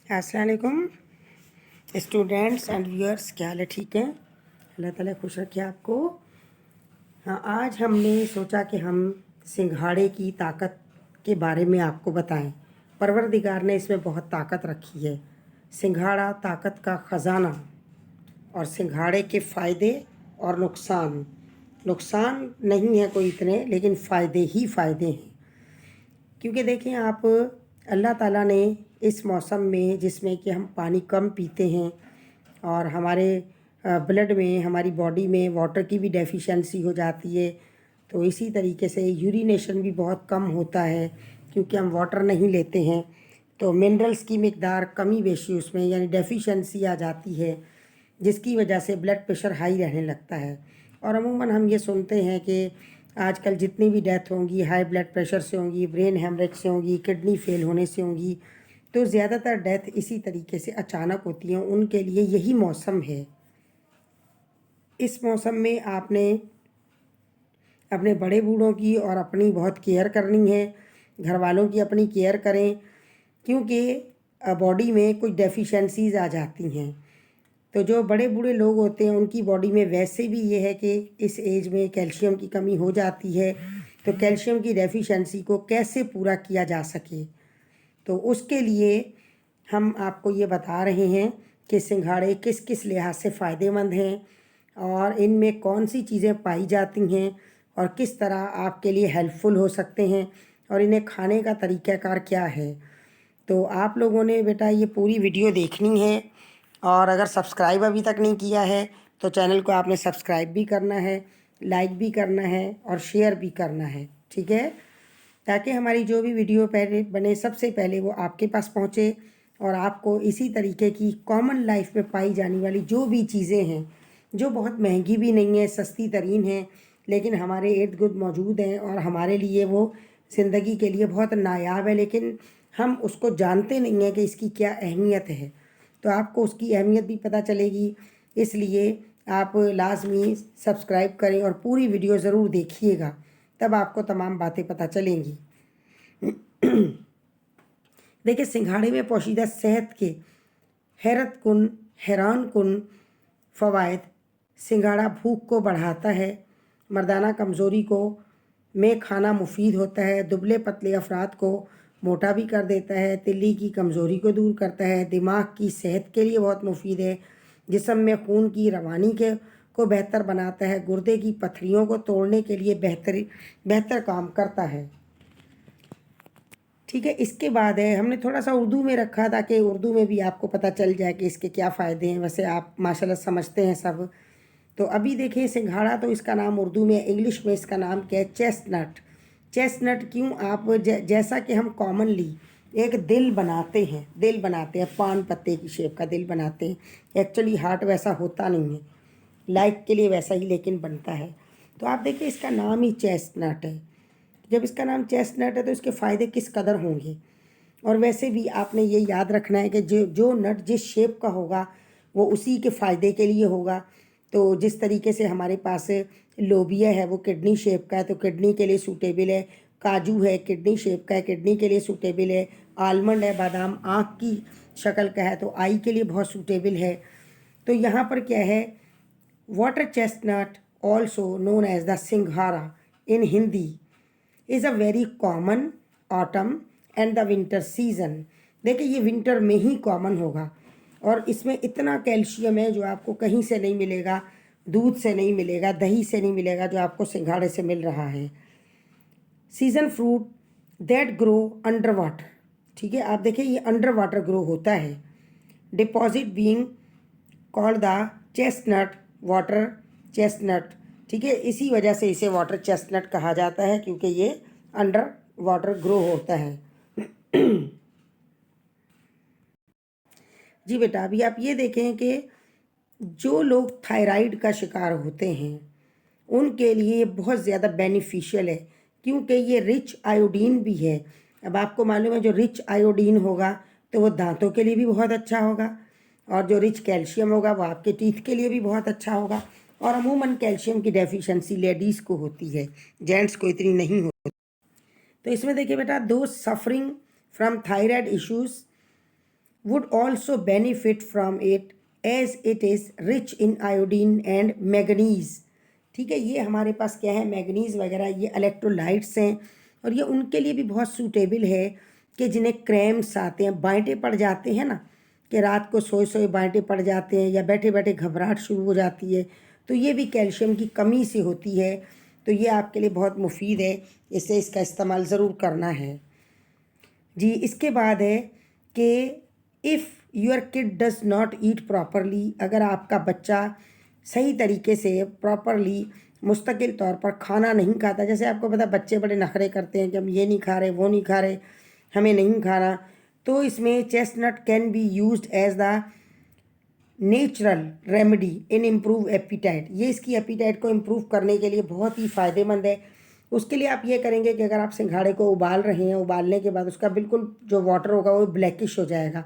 अस्सलाम वालेकुम students and viewers, क्या हाल है? ठीक है, अल्लाह ताला खुश रखे आपको। हाँ, आज हमने सोचा कि हम सिंघाड़े की ताकत के बारे में आपको बताएं। परवरदिगार ने इसमें बहुत ताकत रखी है। सिंघाड़ा ताकत का ख़जाना। और सिंघाड़े के फ़ायदे और नुकसान। नुकसान नहीं है कोई इतने, लेकिन फ़ायदे ही फ़ायदे हैं। क्योंकि देखें आप, अल्लाह ताला ने इस मौसम में जिसमें कि हम पानी कम पीते हैं और हमारे ब्लड में, हमारी बॉडी में वाटर की भी डेफिशिएंसी हो जाती है, तो इसी तरीके से यूरिनेशन भी बहुत कम होता है क्योंकि हम वाटर नहीं लेते हैं। तो मिनरल्स की मिकदार कमी बेशी उसमें यानी डेफिशिएंसी आ जाती है, जिसकी वजह से ब्लड प्रेशर हाई रहने लगता है। और अमूमन हम ये सुनते हैं कि आजकल जितनी भी डेथ होंगी हाई ब्लड प्रेशर से होंगी, ब्रेन हेमरेज से होंगी, किडनी फेल होने से होंगी। तो ज़्यादातर डेथ इसी तरीके से अचानक होती हैं। उनके लिए यही मौसम है। इस मौसम में आपने अपने बड़े बूढ़ों की और अपनी बहुत केयर करनी है। घर वालों की अपनी केयर करें, क्योंकि बॉडी में कुछ डेफिशिएंसीज आ जाती हैं। तो जो बड़े बूढ़े लोग होते हैं उनकी बॉडी में वैसे भी ये है कि इस एज में कैल्शियम की कमी हो जाती है। तो कैल्शियम की डेफिशिएंसी को कैसे पूरा किया जा सके, तो उसके लिए हम आपको ये बता रहे हैं कि सिंघाड़े किस किस लिहाज से फ़ायदेमंद हैं और इनमें कौन सी चीज़ें पाई जाती हैं और किस तरह आपके लिए हेल्पफुल हो सकते हैं और इन्हें खाने का तरीक़ाकार क्या है। तो आप लोगों ने बेटा ये पूरी वीडियो देखनी है, और अगर सब्सक्राइब अभी तक नहीं किया है तो चैनल को आपने सब्सक्राइब भी करना है, लाइक भी करना है और शेयर भी करना है, ठीक है, ताकि हमारी जो भी वीडियो पहले बने सबसे पहले वो आपके पास पहुँचे और आपको इसी तरीके की कॉमन लाइफ में पाई जाने वाली जो भी चीज़ें हैं, जो बहुत महंगी भी नहीं है, सस्ती तरीन हैं, लेकिन हमारे इर्द गिर्द मौजूद हैं और हमारे लिए वो ज़िंदगी के लिए बहुत नायाब है, लेकिन हम उसको जानते नहीं हैं कि इसकी क्या अहमियत है। तो आपको उसकी अहमियत भी पता चलेगी, इसलिए आप लाजमी सब्सक्राइब करें और पूरी वीडियो ज़रूर देखिएगा, तब आपको तमाम बातें पता चलेंगी। देखिए, सिंघाड़े में पोशीदा सेहत के हैरान कुन फ़वाइद। सिंघाड़ा भूख को बढ़ाता है, मर्दाना कमज़ोरी को में खाना मुफीद होता है, दुबले पतले अफराद को मोटा भी कर देता है, तिल्ली की कमज़ोरी को दूर करता है, दिमाग की सेहत के लिए बहुत मुफीद है, जिस्म में खून की रवानी के को बेहतर बनाता है, गुर्दे की पथरियों को तोड़ने के लिए बेहतर काम करता है, ठीक है। इसके बाद है, हमने थोड़ा सा उर्दू में रखा ताकि उर्दू में भी आपको पता चल जाए कि इसके क्या फ़ायदे हैं। वैसे आप माशाल्लाह समझते हैं सब। तो अभी देखिए, सिंघाड़ा तो इसका नाम उर्दू में, इंग्लिश में इसका नाम क्या है? चेस्टनट। चेस्टनट क्यों? आप जैसा कि हम कॉमनली एक दिल बनाते हैं, पान पत्ते की शेप का दिल बनाते हैं। एक्चुअली हार्ट वैसा होता नहीं है, लाइक के लिए वैसा ही लेकिन बनता है। तो आप देखिए, इसका नाम ही चेस्टनट है। जब इसका नाम चेस्टनट है तो इसके फ़ायदे किस कदर होंगे। और वैसे भी आपने ये याद रखना है कि जो नट जिस शेप का होगा वो उसी के फ़ायदे के लिए होगा। तो जिस तरीके से हमारे पास लोबिया है वो किडनी शेप का है, तो किडनी के लिए सूटेबल है। काजू है किडनी शेप का है, किडनी के लिए सूटेबल है। आलमंड है, बादाम आँख की शक्ल का है, तो आई के लिए बहुत सूटेबल है। तो यहाँ पर क्या है, water chestnut also known as the singhara in Hindi is a very common autumn and the winter season. देखिए, ये विंटर में ही कॉमन होगा और इसमें इतना कैल्शियम है जो आपको कहीं से नहीं मिलेगा, दूध से नहीं मिलेगा, दही से नहीं मिलेगा, जो आपको सिंघाड़े से मिल रहा है। Season fruit that grow under water, ठीक है। आप देखिए, ये अंडर वाटर ग्रो होता है। Deposit being called the chestnut water chestnut, ठीक है। इसी वजह से इसे वाटर चेस्टनट कहा जाता है, क्योंकि ये अंडर वाटर ग्रो होता है। जी बेटा, अभी आप ये देखें कि जो लोग थायराइड का शिकार होते हैं उनके लिए ये बहुत ज़्यादा बेनिफिशियल है, क्योंकि ये रिच आयोडीन भी है। अब आपको मालूम है, जो रिच आयोडीन होगा तो वो दांतों के लिए भी बहुत अच्छा होगा, और जो रिच कैल्शियम होगा वो आपके टीथ के लिए भी बहुत अच्छा होगा। और अमूमन कैल्शियम की डेफिशिएंसी लेडीज़ को होती है, जेंट्स को इतनी नहीं होती। तो इसमें देखिए बेटा, दो suffering from thyroid issues would also benefit from it as it is rich in iodine and manganese। ठीक है, ये हमारे पास क्या है, मैग्नीज वगैरह, ये इलेक्ट्रोलाइट्स हैं और ये उनके लिए भी बहुत सूटेबल है कि जिन्हें क्रैम्स आते हैं, बांटे पड़ जाते हैं ना, कि रात को सोए सोए बांटे पड़ जाते हैं या बैठे बैठे घबराहट शुरू हो जाती है, तो ये भी कैल्शियम की कमी से होती है। तो ये आपके लिए बहुत मुफीद है, इससे इसका इस्तेमाल ज़रूर करना है जी। इसके बाद है कि if your kid does not eat properly, अगर आपका बच्चा सही तरीके से प्रॉपरली मुस्तकिल तौर पर खाना नहीं खाता, जैसे आपको पता बच्चे बड़े नखरे करते हैं कि हम ये नहीं खा रहे, वो नहीं खा रहे, हमें नहीं खाना, तो इसमें chestnut can be used as the natural remedy in improve appetite. ये इसकी एपिटाइट को इम्प्रूव करने के लिए बहुत ही फ़ायदेमंद है। उसके लिए आप ये करेंगे कि अगर आप सिंघाड़े को उबाल रहे हैं, उबालने के बाद उसका बिल्कुल जो वाटर होगा वो ब्लैकिश हो जाएगा,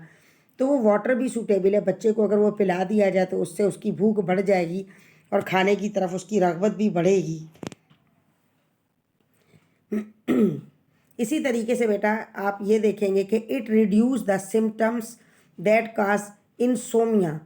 तो वो वाटर भी सूटेबल है। बच्चे को अगर वो पिला दिया जाए तो उससे उसकी भूख बढ़ जाएगी और खाने की तरफ उसकी रग़बत भी बढ़ेगी। इसी तरीके से बेटा आप ये देखेंगे कि it reduce the symptoms that cause insomnia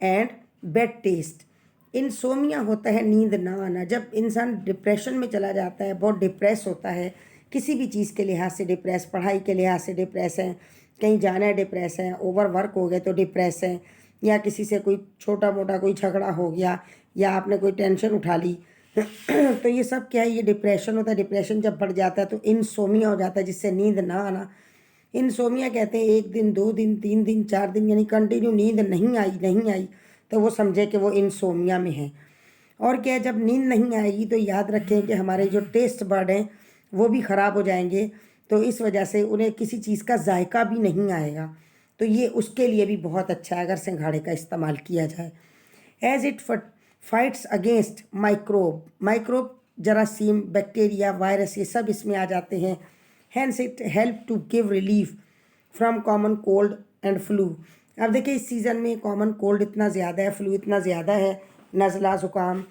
and bad taste. Insomnia होता है नींद ना आना, जब इंसान डिप्रेशन में चला जाता है, बहुत डिप्रेस होता है, किसी भी चीज़ के लिहाज से डिप्रेस, पढ़ाई के लिहाज से डिप्रेस है, कहीं जाना है डिप्रेस है, ओवर वर्क हो गए तो डिप्रेस है, या किसी से कोई छोटा मोटा कोई झगड़ा हो गया या आपने कोई टेंशन उठा ली तो ये सब क्या है, ये डिप्रेशन होता है। डिप्रेशन जब बढ़ जाता है तो इंसोमिया हो जाता है, जिससे नींद ना आना। इंसोमिया कहते हैं 1 दिन 2 दिन 3 दिन 4 दिन यानी कंटिन्यू नींद नहीं आई तो वो समझे कि वो इंसोमिया में है। और क्या है, जब नींद नहीं आएगी तो याद रखें कि हमारे जो टेस्ट बर्ड हैं वो भी ख़राब हो जाएंगे, तो इस वजह से उन्हें किसी चीज़ का जायका भी नहीं आएगा। तो ये उसके लिए भी बहुत अच्छा है अगर सिंघाड़े का इस्तेमाल किया जाए। As it fights against microbe जरासीम, बैक्टीरिया, वायरस, ये सब इसमें आ जाते हैं। Hence it help to give relief from common cold and flu. अब देखिए इस सीज़न में कॉमन कोल्ड इतना ज़्यादा है, फ्लू इतना ज़्यादा है, नज़ला ज़ुकाम,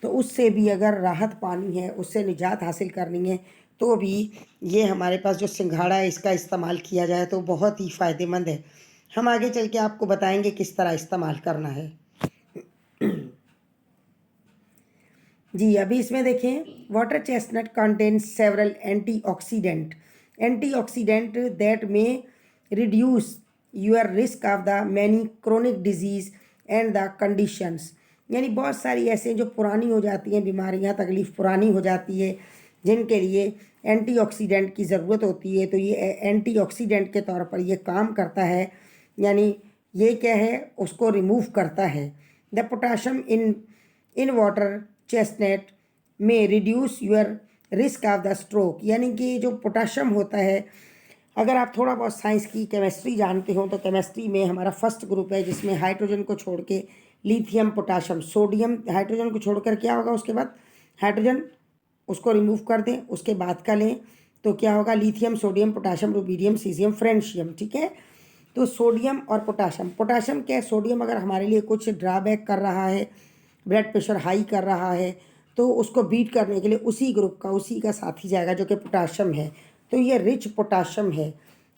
तो उससे भी अगर राहत पानी है, उससे निजात हासिल करनी है, तो भी ये हमारे पास जो सिंघाड़ा है इसका इस्तेमाल किया जाए तो बहुत ही फ़ायदेमंद है। हम आगे चल के आपको बताएंगे किस तरह इस्तेमाल करना है जी। अभी इसमें देखें, water chestnut contains several antioxidant that may reduce your risk of the many chronic disease and the conditions. यानी बहुत सारी ऐसे जो पुरानी हो जाती हैं बीमारियां, तकलीफ़ पुरानी हो जाती है, जिनके लिए एंटीऑक्सीडेंट की ज़रूरत होती है, तो ये एंटीऑक्सीडेंट के तौर पर ये काम करता है। यानी ये क्या है, उसको रिमूव करता है। The potassium in water chestnut may reduce your risk of the stroke. यानी कि जो पोटाशियम होता है, अगर आप थोड़ा बहुत साइंस की केमिस्ट्री जानते हो तो केमिस्ट्री में हमारा फर्स्ट ग्रुप है जिसमें हाइड्रोजन को छोड़ के लिथियम, पोटाशियम, सोडियम, हाइड्रोजन को छोड़कर क्या होगा, उसके बाद हाइड्रोजन उसको रिमूव कर दें, उसके बाद का लें तो क्या होगा, lithium, sodium, potassium, rubidium, caesium, francium. ठीक है, तो सोडियम और पोटाशियम क्या है, सोडियम अगर हमारे लिए कुछ ड्रॉबैक कर रहा है, ब्लड प्रेशर हाई कर रहा है, तो उसको बीट करने के लिए उसी ग्रुप का, उसी का साथी जाएगा जो कि पोटाशियम है। तो ये रिच पोटाशियम है,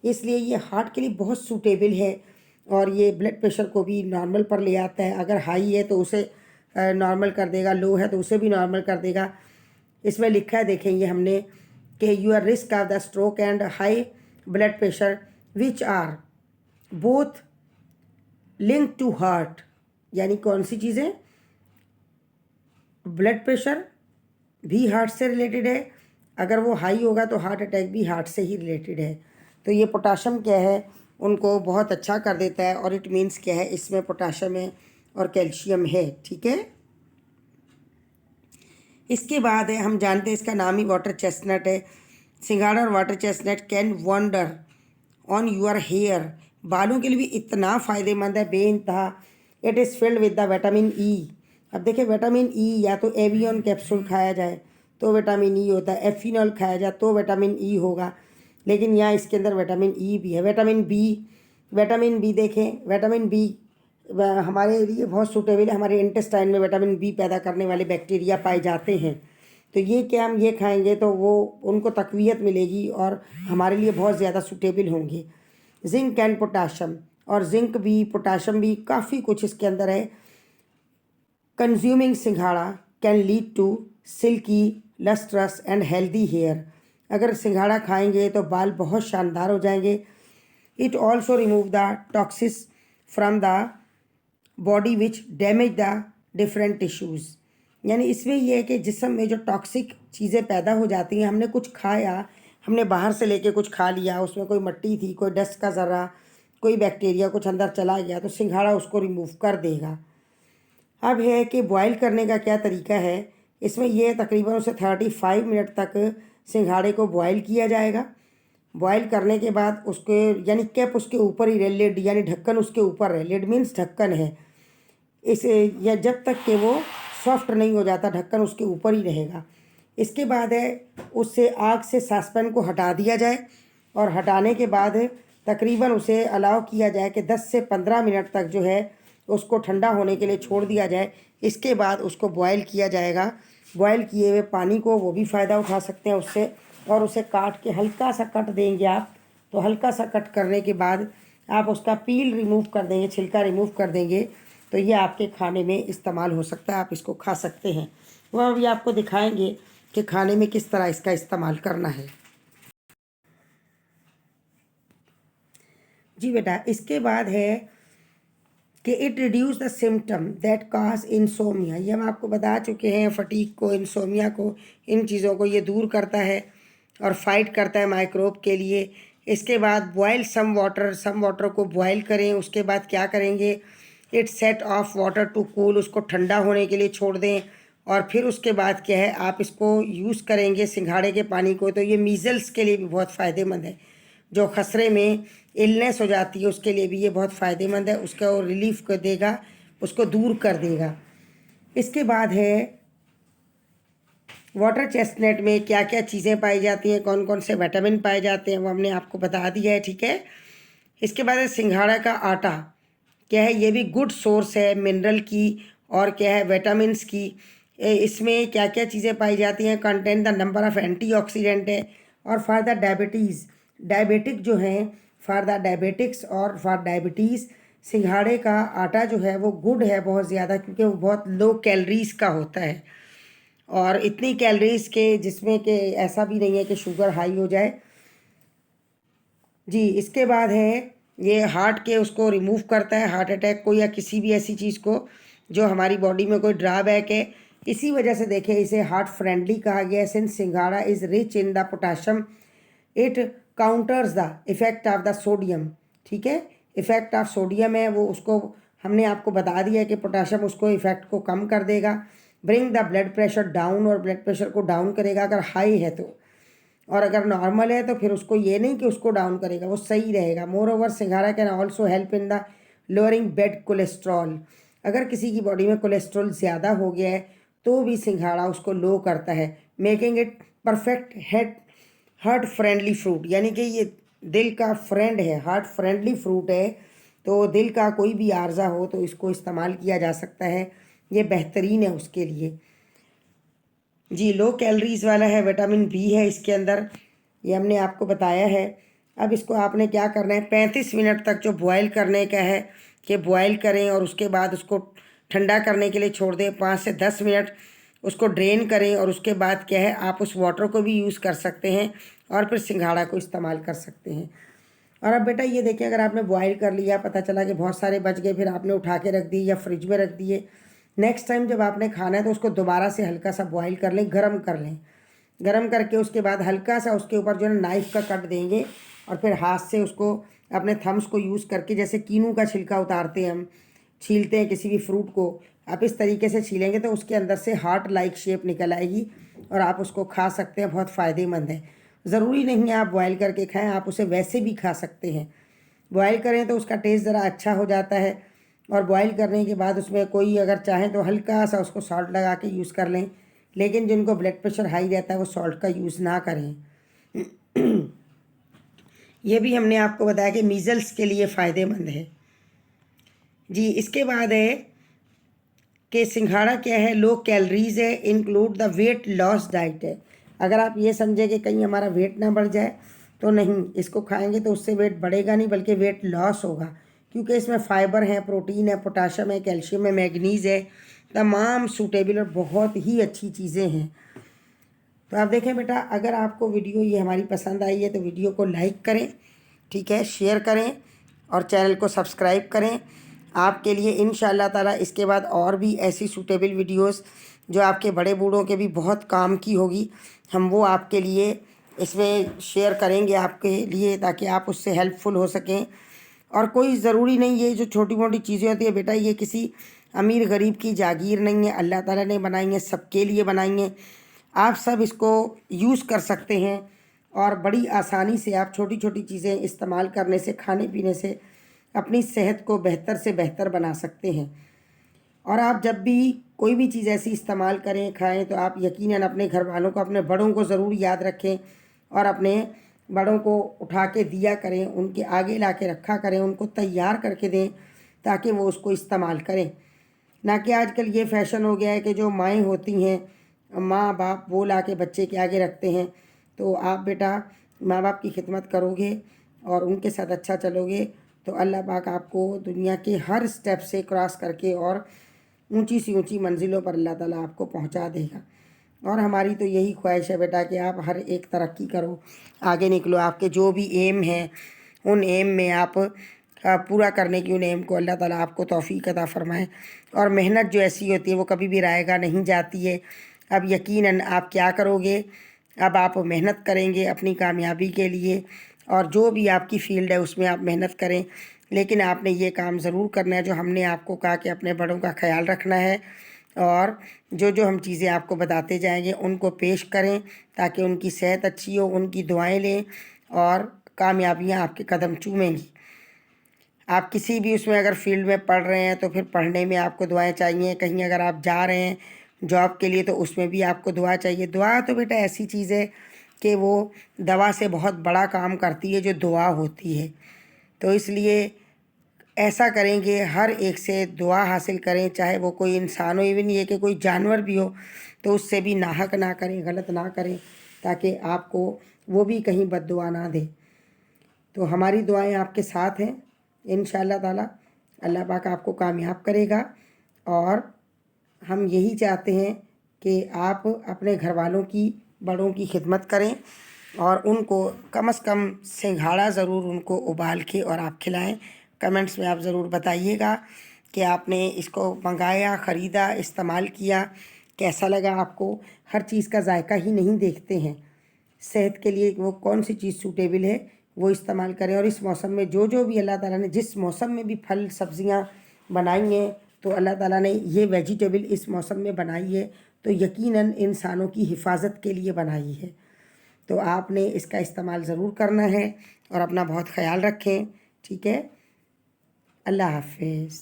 इसलिए ये हार्ट के लिए बहुत सूटेबल है और ये ब्लड प्रेशर को भी नॉर्मल पर ले आता है। अगर हाई है तो उसे नॉर्मल कर देगा, लो है तो उसे भी नॉर्मल कर देगा। इसमें लिखा है, देखेंगे हमने कि your risk of the stroke and high blood pressure which are both link to heart. यानी कौन सी चीज़ें, ब्लड प्रेशर भी हार्ट से रिलेटेड है, अगर वो हाई होगा तो हार्ट अटैक भी हार्ट से ही रिलेटेड है। तो ये पोटाशियम क्या है, उनको बहुत अच्छा कर देता है। और इट मीन्स क्या है, इसमें पोटाशियम है और कैल्शियम है। ठीक है, इसके बाद है, हम जानते हैं इसका नाम ही वाटर चेस्टनट है। सिंघाड़ा और water chestnut can wonder on your hair. बालों के लिए भी इतना फ़ायदेमंद है बेइंतहा। It is filled with the vitamin E. अब देखिए विटामिन ई, या तो एवियन कैप्सूल खाया जाए तो विटामिन ई होता है, एफिनॉल खाया जाए तो विटामिन ई होगा, लेकिन यहाँ इसके अंदर विटामिन ई भी है। विटामिन बी देखें, विटामिन बी हमारे लिए बहुत सूटेबल है। हमारे इंटेस्टाइन में विटामिन बी पैदा करने वाले बैक्टीरिया पाए जाते हैं, तो ये क्या, हम ये खाएंगे तो वो उनको तक़वियत मिलेगी और हमारे लिए बहुत ज़्यादा सूटेबल होंगे। जिंक एंड पोटाशियम और जिंक भी, पोटाशियम भी, काफ़ी कुछ इसके अंदर है। Consuming singhara can lead to silky, lustrous and healthy hair. अगर सिंघाड़ा खाएंगे तो बाल बहुत शानदार हो जाएंगे। It also remove the toxins from the body which damage the different tissues. यानी इसमें यह है कि जिस्म में जो टॉक्सिक चीज़ें पैदा हो जाती हैं, हमने कुछ खाया, हमने बाहर से लेके कुछ खा लिया, उसमें कोई मिट्टी थी, कोई डस्ट का ज़रा, कोई बैक्टीरिया कुछ अंदर चला गया, तो सिंघाड़ा उसको रिमूव कर देगा। अब है कि बॉयल करने का क्या तरीका है। इसमें यह तकरीबन उसे 35 मिनट तक सिंघाड़े को बॉयल किया जाएगा। बॉयल करने के बाद उसके यानी कैप उसके ऊपर ही रहे, लिड यानी ढक्कन उसके ऊपर रहे, लिड मीन्स ढक्कन है इसे, या जब तक कि वो सॉफ्ट नहीं हो जाता ढक्कन उसके ऊपर ही रहेगा। इसके बाद है उससे आग से सासपैन को हटा दिया जाए और हटाने के बाद तकरीबन उसे अलाउ किया जाए कि 10 से 15 मिनट तक जो है उसको ठंडा होने के लिए छोड़ दिया जाए। इसके बाद उसको बॉयल किया जाएगा। बॉयल किए हुए पानी को वो भी फ़ायदा उठा सकते हैं उससे, और उसे काट के हल्का सा कट देंगे आप, तो हल्का सा कट करने के बाद आप उसका पील रिमूव कर देंगे, छिलका रिमूव कर देंगे, तो ये आपके खाने में इस्तेमाल हो सकता है, आप इसको खा सकते हैं। वह अभी आपको दिखाएंगे कि खाने में किस तरह इसका इस्तेमाल करना है। जी बेटा, इसके बाद है कि it reduce the symptom that cause insomnia. ये हम आपको बता चुके हैं, फटीक को, इंसोमिया को, इन चीज़ों को ये दूर करता है और फाइट करता है माइक्रोब के लिए। इसके बाद बॉयल सम वाटर को बॉयल करें। उसके बाद क्या करेंगे, it set off water to cool, उसको ठंडा होने के लिए छोड़ दें। और फिर उसके बाद क्या है, आप इसको यूज़ करेंगे सिंघाड़े के पानी को, तो ये मीज़ल्स के लिए भी बहुत फ़ायदेमंद है। जो खसरे में इलनेस हो जाती है उसके लिए भी ये बहुत फ़ायदेमंद है, उसका वो रिलीफ कर देगा, उसको दूर कर देगा। इसके बाद है वाटर चेस्टनट में क्या क्या चीज़ें पाई जाती हैं, कौन कौन से विटामिन पाए जाते हैं, वो हमने आपको बता दिया है, ठीक है। इसके बाद है सिंघाड़ा का आटा, क्या है, ये भी गुड सोर्स है मिनरल की और क्या है विटामिन्स की। इसमें क्या क्या चीज़ें पाई जाती हैं, content the number of antioxidant है। और फॉर द डायबिटिक जो हैं, फॉर द डायबिटिक्स और फॉर डायबिटीज़, सिंघाड़े का आटा जो है वो गुड है बहुत ज़्यादा, क्योंकि वो बहुत लो कैलोरीज़ का होता है, और इतनी कैलोरीज़ के जिसमें कि ऐसा भी नहीं है कि शुगर हाई हो जाए। जी, इसके बाद है ये हार्ट के उसको रिमूव करता है, हार्ट अटैक को या किसी भी ऐसी चीज़ को जो हमारी बॉडी में कोई ड्रॉबैक है। इसी वजह से देखें इसे हार्ट फ्रेंडली कहा गया है। सिंस सिंघाड़ा is rich in the potassium, it counters the effect of the sodium, ठीक है। इफ़ेक्ट ऑफ सोडियम है वो, उसको हमने आपको बता दिया है कि पोटाशियम उसको इफ़ेक्ट को कम कर देगा। Bring the blood pressure down, और ब्लड प्रेशर को डाउन करेगा अगर हाई है तो, और अगर नॉर्मल है तो फिर उसको ये नहीं कि उसको डाउन करेगा, वो सही रहेगा। मोर ओवर सिंघाड़ा can also help in the lowering bed cholesterol. अगर किसी की बॉडी में कोलेस्ट्रॉल ज़्यादा हो गया है तो भी सिंघाड़ा उसको लो करता है। Making it perfect heart friendly fruit, यानी कि ये दिल का फ्रेंड है, हार्ट फ्रेंडली फ्रूट है, तो दिल का कोई भी आर्जा हो तो इसको इस्तेमाल किया जा सकता है, ये बेहतरीन है उसके लिए। जी, लो कैलोरीज वाला है, विटामिन बी है इसके अंदर, ये हमने आपको बताया है। अब इसको आपने क्या करना है, 35 मिनट तक जो बॉयल करने का है कि बॉयल करें, और उसके बाद उसको ठंडा करने के लिए छोड़ दें 5 से 10 मिनट, उसको ड्रेन करें, और उसके बाद क्या है आप उस वाटर को भी यूज़ कर सकते हैं और फिर सिंघाड़ा को इस्तेमाल कर सकते हैं। और अब बेटा ये देखिए, अगर आपने बॉयल कर लिया, पता चला कि बहुत सारे बच गए, फिर आपने उठा के रख दिए या फ्रिज में रख दिए, नेक्स्ट टाइम जब आपने खाना है तो उसको दोबारा से हल्का सा बॉयल कर लें, गरम कर लें। गरम करके उसके बाद हल्का सा उसके ऊपर जो है नाइफ़ का कट देंगे, और फिर हाथ से उसको अपने थम्स को यूज़ करके, जैसे कीनू का छिलका उतारते हैं हम, छीलते हैं किसी भी फ्रूट को, आप इस तरीके से छीलेंगे तो उसके अंदर से हार्ट लाइक शेप निकल आएगी और आप उसको खा सकते हैं, बहुत फ़ायदेमंद है। ज़रूरी नहीं है आप बॉयल करके खाएं, आप उसे वैसे भी खा सकते हैं। बॉयल करें तो उसका टेस्ट ज़रा अच्छा हो जाता है, और बॉयल करने के बाद उसमें कोई अगर चाहें तो हल्का सा उसको सॉल्ट लगा के यूज़ कर लें, लेकिन जिनको ब्लड प्रेशर हाई रहता है वो सॉल्ट का यूज़ ना करें। ये भी हमने आपको बताया कि मीज़ल्स के लिए फ़ायदेमंद है। जी, इसके बाद है कि सिंघाड़ा क्या है, लो कैलोरीज़ है, include the weight loss diet है। अगर आप ये समझें कि कहीं हमारा वेट ना बढ़ जाए तो नहीं, इसको खाएंगे तो उससे वेट बढ़ेगा नहीं बल्कि वेट लॉस होगा, क्योंकि इसमें फ़ाइबर है, प्रोटीन है, पोटाशियम है, कैल्शियम है, मैग्नीज़ है, तमाम सूटेबल और बहुत ही अच्छी चीज़ें हैं। तो आप देखें बेटा, अगर आपको वीडियो ये हमारी पसंद आई है तो वीडियो को लाइक करें, ठीक है, शेयर करें और चैनल को सब्सक्राइब करें। आपके लिए इंशाअल्लाह ताला इसके बाद और भी ऐसी सूटेबल वीडियोस जो आपके बड़े बूढ़ों के भी बहुत काम की होगी, हम वो आपके लिए इसमें शेयर करेंगे आपके लिए, ताकि आप उससे हेल्पफुल हो सकें। और कोई ज़रूरी नहीं, ये जो छोटी मोटी चीज़ें होती है बेटा, ये किसी अमीर गरीब की जागीर नहीं है, अल्लाह ताला ने बनाई है, सबके लिए बनाई है। आप सब इसको यूज़ कर सकते हैं और बड़ी आसानी से आप छोटी छोटी चीज़ें इस्तेमाल करने से, खाने पीने से अपनी सेहत को बेहतर से बेहतर बना सकते हैं। और आप जब भी कोई भी चीज़ ऐसी इस्तेमाल करें, खाएं, तो आप यकीनन अपने घर वालों को, अपने बड़ों को ज़रूर याद रखें और अपने बड़ों को उठा के दिया करें, उनके आगे ला के रखा करें, उनको तैयार करके दें ताकि वो उसको इस्तेमाल करें। ना कि आजकल ये फ़ैशन हो गया है कि जो माएँ होती हैं, माँ बाप, वो ला के बच्चे के आगे रखते हैं। तो आप बेटा माँ बाप की खिदमत करोगे और उनके साथ अच्छा चलोगे तो अल्लाह पाक आपको दुनिया के हर स्टेप से क्रॉस करके और ऊंची सी ऊंची मंजिलों पर अल्लाह ताला आपको पहुंचा देगा। और हमारी तो यही ख्वाहिश है बेटा कि आप हर एक तरक्की करो, आगे निकलो, आपके जो भी एम हैं उन एम में आप पूरा करने की, उन एम को अल्लाह ताला आपको तौफीक अता फरमाए। और मेहनत जो ऐसी होती है वो कभी भी रायगा नहीं जाती है। अब यकीनन आप क्या करोगे, अब आप मेहनत करेंगे अपनी कामयाबी के लिए, और जो भी आपकी फ़ील्ड है उसमें आप मेहनत करें, लेकिन आपने ये काम ज़रूर करना है जो हमने आपको कहा कि अपने बड़ों का ख्याल रखना है और जो जो हम चीज़ें आपको बताते जाएंगे उनको पेश करें ताकि उनकी सेहत अच्छी हो, उनकी दुआएं लें और कामयाबियां आपके कदम चूमेंगी। आप किसी भी उसमें अगर फील्ड में पढ़ रहे हैं तो फिर पढ़ने में आपको दुआएं चाहिए, कहीं अगर आप जा रहे हैं जॉब के लिए तो उसमें भी आपको दुआ चाहिए। दुआ तो बेटा ऐसी चीज़ है कि वो दवा से बहुत बड़ा काम करती है जो दुआ होती है। तो इसलिए ऐसा करेंगे, हर एक से दुआ हासिल करें, चाहे वो कोई इंसान हो, इवन ये कि कोई जानवर भी हो, तो उससे भी नाहक ना करें, गलत ना करें, ताकि आपको वो भी कहीं बद्दुआ ना दे। तो हमारी दुआएं आपके साथ हैं इंशाअल्लाह ताला। अल्लाह पाक आपको कामयाब करेगा और हम यही चाहते हैं कि आप अपने घर वालों की, बड़ों की खिदमत करें और उनको कम से कम सिंघाड़ा ज़रूर उनको उबाल के और आप खिलाएं। कमेंट्स में आप ज़रूर बताइएगा कि आपने इसको मंगाया, ख़रीदा, इस्तेमाल किया, कैसा लगा आपको। हर चीज़ का जायका ही नहीं देखते हैं, सेहत के लिए वो कौन सी चीज़ सूटेबल है वो इस्तेमाल करें। और इस मौसम में जो जो भी अल्लाह ताला ने जिस मौसम में भी फल सब्ज़ियाँ बनाई हैं, तो अल्लाह ताला ने ये वेजिटेबल इस मौसम में बनाई है तो यकीनन इंसानों की हिफाजत के लिए बनाई है। तो आपने इसका इस्तेमाल ज़रूर करना है और अपना बहुत ख्याल रखें, ठीक है। अल्लाह हाफिज़।